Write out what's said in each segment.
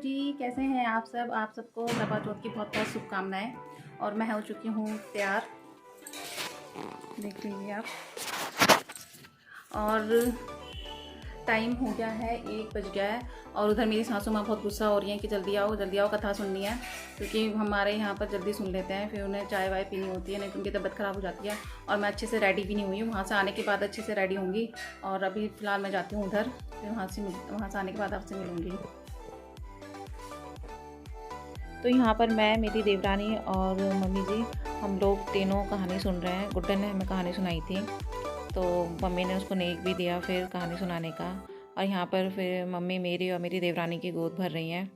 जी, कैसे हैं आप सब? आप सबको करवा चौथ की बहुत बहुत शुभकामनाएं। और मैं हो चुकी हूँ तैयार, देख लीजिए आप। और टाइम हो गया है, 1 बज गया है। और उधर मेरी सासू माँ बहुत गुस्सा हो रही हैं कि जल्दी आओ कथा सुननी है। क्योंकि हमारे यहाँ पर जल्दी सुन लेते हैं, फिर उन्हें चाय वाय पीनी होती है, नहीं तो उनकी तबीयत ख़राब हो जाती है। और मैं अच्छे से रेडी भी नहीं हुई हूँ, वहाँ से आने के बाद अच्छे से रेडी होंगी। और अभी फ़िलहाल मैं जाती हूँ उधर, फिर वहाँ से आने के बाद आपसे मिलूँगी। तो यहाँ पर मैं, मेरी देवरानी और मम्मी जी, हम लोग तीनों कहानी सुन रहे हैं। गुड्डन ने हमें कहानी सुनाई थी, तो मम्मी ने उसको नेक भी दिया फिर कहानी सुनाने का। और यहाँ पर फिर मम्मी मेरी और मेरी देवरानी की गोद भर रही हैं।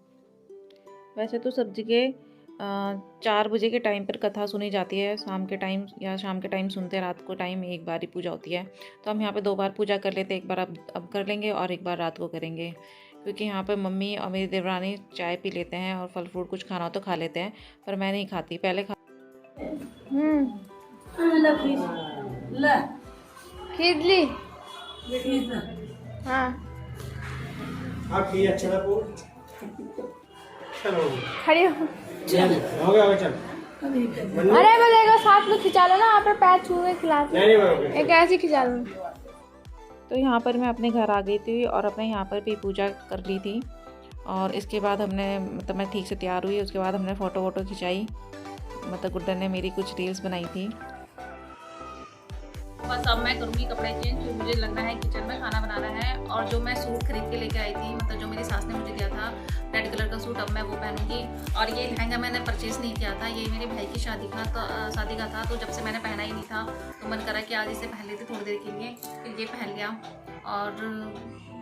वैसे तो सब जगह 4 बजे के टाइम पर कथा सुनी जाती है, शाम के टाइम, या शाम के टाइम सुनते, रात को टाइम एक बार ही पूजा होती है। तो हम यहाँ पे 2 बार पूजा कर लेते हैं, एक बार अब कर लेंगे और एक बार रात को करेंगे। क्योंकि यहाँ पर मम्मी और मेरी देवरानी चाय पी लेते हैं और फल फ्रूट कुछ खाना हो तो खा लेते हैं, पर मैं नहीं खाती, पहले खा। खींच ली। हाँ, अच्छा था वो। चलो खड़ी हो। हो गया चल। अरे बोलेगा साथ में खिंचा लो ना, आप पैर छू के खिला दो। नहीं नहीं एक ऐसे खिंचा लो। तो यहाँ पर मैं अपने घर आ गई थी और अपने यहाँ पर भी पूजा कर ली थी। और इसके बाद हमने, मतलब मैं ठीक से तैयार हुई, उसके बाद हमने फ़ोटो वोटो खिंचाई। मतलब गुड्डन ने मेरी कुछ रील्स बनाई थी। बस अब मैं करूँगी कपड़े चेंज, फिर मुझे लगना है किचन में खाना बनाना है। और जो मैं सूट खरीद के लेके आई थी, मतलब जो मेरी सास ने मुझे दिया था रेड कलर का सूट, अब मैं वो पहनूंगी। और ये लहंगा मैंने परचेज़ नहीं किया था, ये मेरे भाई की शादी का था। तो जब से मैंने पहना ही नहीं था, तो मन करा कि आज इसे पहन लेते थोड़ी देर के लिए, फिर ये पहन लिया। और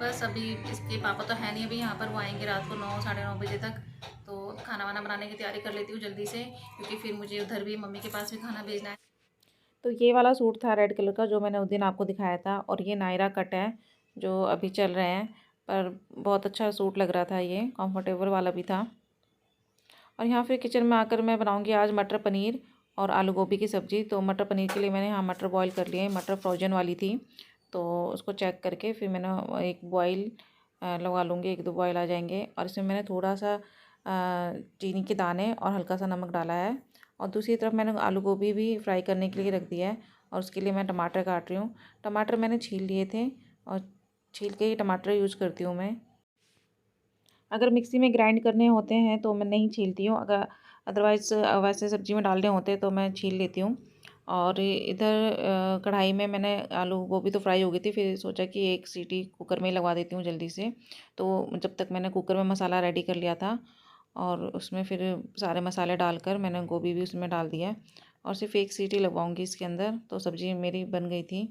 बस अभी इसके पापा तो है नहीं, अभी यहाँ पर वो आएंगे रात को 9 साढ़े 9 बजे तक। तो खाना वाना बनाने की तैयारी कर लेती हूँ जल्दी से, क्योंकि फिर मुझे उधर भी मम्मी के पास भी खाना भेजना है। तो ये वाला सूट था रेड कलर का, जो मैंने उस दिन आपको दिखाया था। और ये नायरा कट है जो अभी चल रहे हैं, पर बहुत अच्छा सूट लग रहा था, ये कंफर्टेबल वाला भी था। और यहाँ फिर किचन में आकर मैं बनाऊंगी आज मटर पनीर और आलू गोभी की सब्ज़ी। तो मटर पनीर के लिए मैंने यहाँ मटर बॉईल कर लिए, मटर फ्रोजन वाली थी, तो उसको चेक करके फिर मैंने एक बॉईल लगा लूँगी, 1-2 बॉईल आ जाएंगे। और इसमें मैंने थोड़ा सा चीनी के दाने और हल्का सा नमक डाला है। और दूसरी तरफ मैंने आलू गोभी भी फ्राई करने के लिए रख दिया है, और उसके लिए मैं टमाटर काट रही हूँ। टमाटर मैंने छील लिए थे, और छील के ही टमाटर यूज़ करती हूँ मैं। अगर मिक्सी में ग्राइंड करने होते हैं तो मैं नहीं छीलती हूँ, अगर अदरवाइज़ वैसे सब्ज़ी में डालने होते हैं तो मैं छील लेती हूँ। और इधर कढ़ाई में मैंने आलू गोभी तो फ्राई हो गई थी, फिर सोचा कि एक सीटी कुकर में ही लगवा देती हूँ जल्दी से। तो जब तक मैंने कुकर में मसाला रेडी कर लिया था, और उसमें फिर सारे मसाले डालकर मैंने गोभी भी उसमें डाल दिया, और सिर्फ एक सीटी लगवाऊंगी इसके अंदर, तो सब्ज़ी मेरी बन गई थी।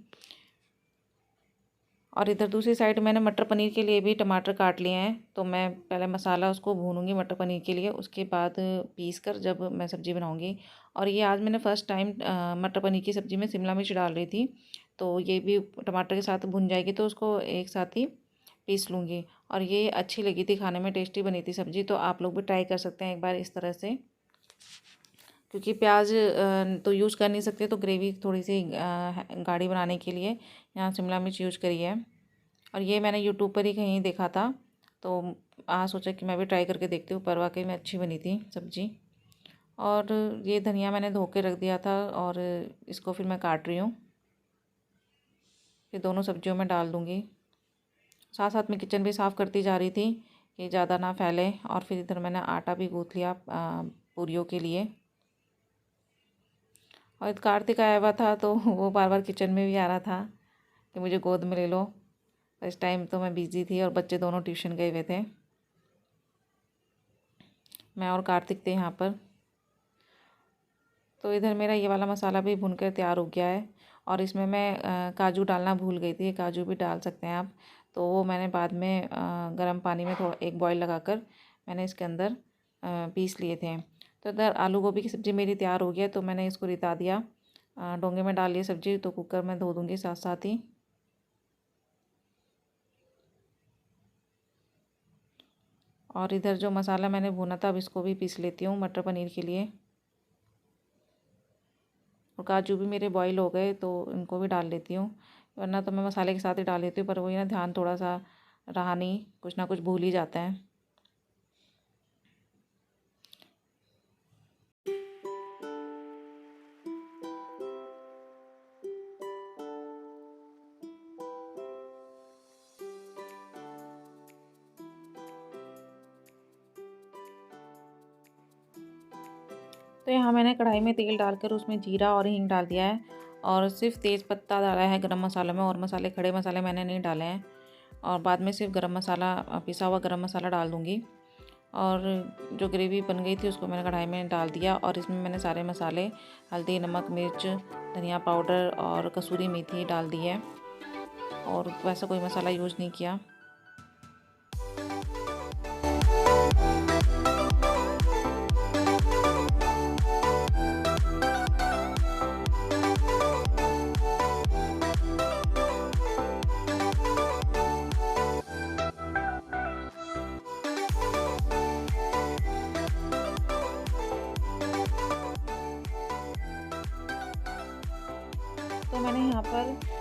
और इधर दूसरी साइड मैंने मटर पनीर के लिए भी टमाटर काट लिए हैं, तो मैं पहले मसाला उसको भूनूंगी मटर पनीर के लिए, उसके बाद पीस कर जब मैं सब्ज़ी बनाऊंगी। और ये आज मैंने फ़र्स्ट टाइम मटर पनीर की सब्ज़ी में शिमला मिर्च डाल रही थी, तो ये भी टमाटर के साथ भुन जाएगी, तो उसको एक साथ ही पीस लूँगी। और ये अच्छी लगी थी खाने में, टेस्टी बनी थी सब्ज़ी, तो आप लोग भी ट्राई कर सकते हैं एक बार इस तरह से। क्योंकि प्याज तो यूज़ कर नहीं सकते, तो ग्रेवी थोड़ी सी गाढ़ी बनाने के लिए यहाँ शिमला मिर्च यूज़ करी है। और ये मैंने यूट्यूब पर ही कहीं देखा था, तो आज सोचा कि मैं भी ट्राई करके देखती हूँ, पर वाकई में अच्छी बनी थी सब्ज़ी। और ये धनिया मैंने धो के रख दिया था, और इसको फिर मैं काट रही हूँ, फिर दोनों सब्जियों में डाल दूँगी। साथ साथ में किचन भी साफ़ करती जा रही थी कि ज़्यादा ना फैले। और फिर इधर मैंने आटा भी गूँथ लिया पूरियों के लिए। और कार्तिक आया हुआ था, तो वो बार बार किचन में भी आ रहा था कि मुझे गोद में ले लो। इस टाइम तो मैं बिज़ी थी और बच्चे दोनों ट्यूशन गए हुए थे, मैं और कार्तिक थे यहाँ पर। तो इधर मेरा ये वाला मसाला भी भुनकर तैयार हो गया है। और इसमें मैं काजू डालना भूल गई थी, काजू भी डाल सकते हैं आप, तो वो मैंने बाद में गर्म पानी में थोड़ा एक बॉईल लगाकर मैंने इसके अंदर पीस लिए थे। तो इधर आलू गोभी की सब्ज़ी मेरी तैयार हो गया, तो मैंने इसको रिता दिया, डोंगे में डाल लिया सब्ज़ी, तो कुकर में धो दूँगी साथ साथ ही। और इधर जो मसाला मैंने भुना था, अब इसको भी पीस लेती हूँ मटर पनीर के लिए। और काजू भी मेरे बॉईल हो गए, तो इनको भी डाल लेती हूँ, वरना तो मैं मसाले के साथ ही डाल लेती हूँ, पर वही ना, ध्यान थोड़ा सा रहा नहीं, कुछ ना कुछ भूल ही जाता है। तो यहाँ मैंने कढ़ाई में तेल डालकर उसमें जीरा और हींग डाल दिया है और सिर्फ तेज़ पत्ता डाला है गरम मसाले में, और मसाले खड़े मसाले मैंने नहीं डाले हैं। और बाद में सिर्फ गरम मसाला, पिसा हुआ गरम मसाला डाल दूँगी। और जो ग्रेवी बन गई थी उसको मैंने कढ़ाई में डाल दिया और इसमें मैंने सारे मसाले, हल्दी, नमक, मिर्च, धनिया पाउडर और कसूरी मेथी डाल दी है, और वैसा कोई मसाला यूज़ नहीं किया। तो मैंने यहाँ पर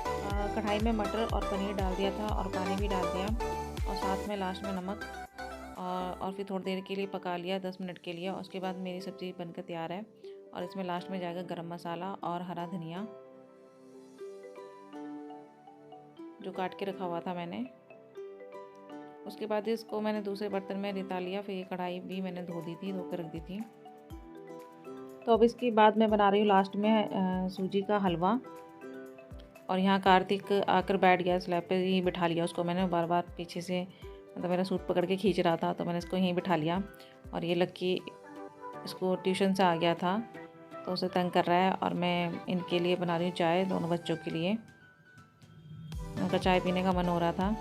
कढ़ाई में मटर और पनीर डाल दिया था और पानी भी डाल दिया, और साथ में लास्ट में नमक, और फिर थोड़ी देर के लिए पका लिया, 10 मिनट के लिए। और उसके बाद मेरी सब्ज़ी बनकर तैयार है, और इसमें लास्ट में जाएगा गरम मसाला और हरा धनिया जो काट के रखा हुआ था मैंने। उसके बाद इसको मैंने दूसरे बर्तन में रिता लिया, फिर ये कढ़ाई भी मैंने धो दी थी, धो कर रख दी थी। तो अब इसके बाद मैं बना रही हूँ लास्ट में सूजी का हलवा। और यहाँ कार्तिक आकर बैठ गया, स्लैब पे ही बिठा लिया उसको मैंने, बार बार पीछे से, मतलब मेरा सूट पकड़ के खींच रहा था, तो मैंने इसको यहीं बिठा लिया। और ये लक्की इसको ट्यूशन से आ गया था तो उसे तंग कर रहा है, और मैं इनके लिए बना रही हूँ चाय, दोनों बच्चों के लिए। उनका चाय पीने का मन हो रहा था,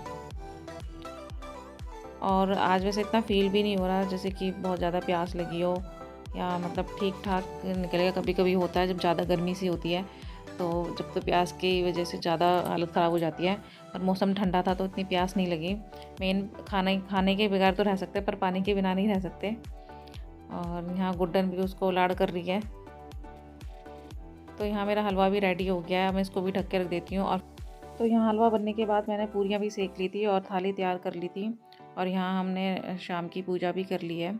और आज वैसे इतना फील भी नहीं हो रहा जैसे कि बहुत ज़्यादा प्यास लगी हो, या मतलब ठीक ठाक निकलेगा। कभी कभी होता है जब ज़्यादा गर्मी सी होती है, तो जब तो प्यास की वजह से ज़्यादा हालत ख़राब हो जाती है। पर मौसम ठंडा था तो इतनी प्यास नहीं लगी। मेन खाने के बगैर तो रह सकते पर पानी के बिना नहीं रह सकते। और यहाँ गुड्डन भी उसको लाड़ कर रही है। तो यहाँ मेरा हलवा भी रेडी हो गया है, मैं इसको भी ढक के रख देती हूँ। और तो यहाँ हलवा बनने के बाद मैंने पूरियाँ भी सेक ली थी और थाली तैयार कर ली थी, और यहाँ हमने शाम की पूजा भी कर ली है।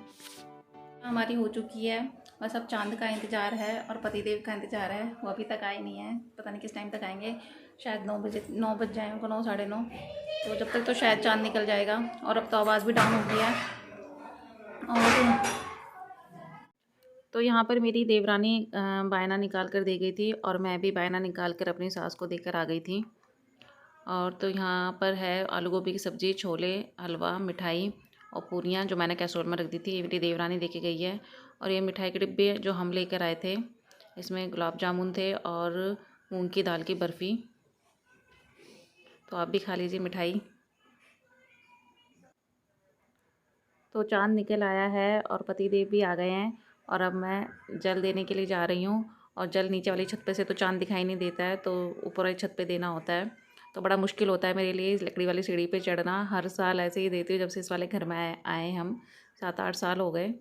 हमारी हो चुकी है, बस अब चांद का इंतज़ार है और पतिदेव का इंतज़ार है। वो अभी तक आए नहीं है, पता नहीं किस टाइम तक आएंगे। शायद 9 बज जाए उनको, 9 साढ़े 9। तो जब तक तो शायद चांद निकल जाएगा। और अब तो आवाज़ भी डाउन हो गया है। और तो यहाँ पर मेरी देवरानी बायना निकाल कर दे गई थी, और मैं भी बायना निकाल कर अपनी सास को देकर आ गई थी। और तो यहाँ पर है आलू गोभी की सब्ज़ी, छोले, हलवा, मिठाई और पूरियाँ जो मैंने कैसरोल में रख दी थी। ये मेरी देवरानी देके गई है। और ये मिठाई के डिब्बे जो हम लेकर आए थे, इसमें गुलाब जामुन थे और मूंग की दाल की बर्फ़ी। तो आप भी खा लीजिए मिठाई। तो चांद निकल आया है और पतिदेव भी आ गए हैं, और अब मैं जल देने के लिए जा रही हूँ। और जल नीचे वाली छत पे से तो चांद दिखाई नहीं देता है, तो ऊपर वाली छत पे देना होता है। तो बड़ा मुश्किल होता है मेरे लिए लकड़ी वाली सीढ़ी पे चढ़ना। हर साल ऐसे ही देती हूँ जब से इस वाले घर में आए हम, 7-8 साल हो गए।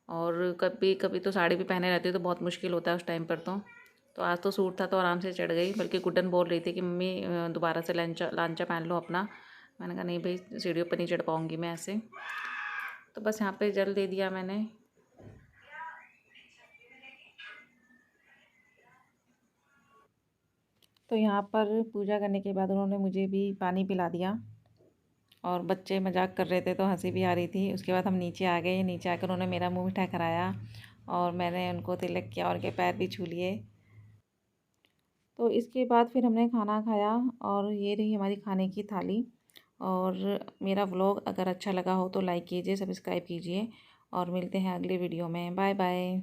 और कभी कभी तो साड़ी भी पहने रहती हूँ, तो बहुत मुश्किल होता है उस टाइम पर। तो आज तो सूट था तो आराम से चढ़ गई। बल्कि गुड्डन बोल रही थी कि मम्मी दोबारा से लांचा पहन लो अपना। मैंने कहा नहीं भाई, सीढ़ियों पर नहीं चढ़ पाऊँगी मैं ऐसे। तो बस यहाँ पे जल दे दिया मैंने। तो यहाँ पर पूजा करने के बाद उन्होंने मुझे भी पानी पिला दिया, और बच्चे मजाक कर रहे थे तो हंसी भी आ रही थी। उसके बाद हम नीचे आ गए। नीचे आकर उन्होंने मेरा मुंह मीठा कराया, और मैंने उनको तिलक किया और उनके पैर भी छू लिए। तो इसके बाद फिर हमने खाना खाया, और ये रही हमारी खाने की थाली। और मेरा व्लॉग अगर अच्छा लगा हो तो लाइक कीजिए, सब्सक्राइब कीजिए, और मिलते हैं अगले वीडियो में। Bye bye.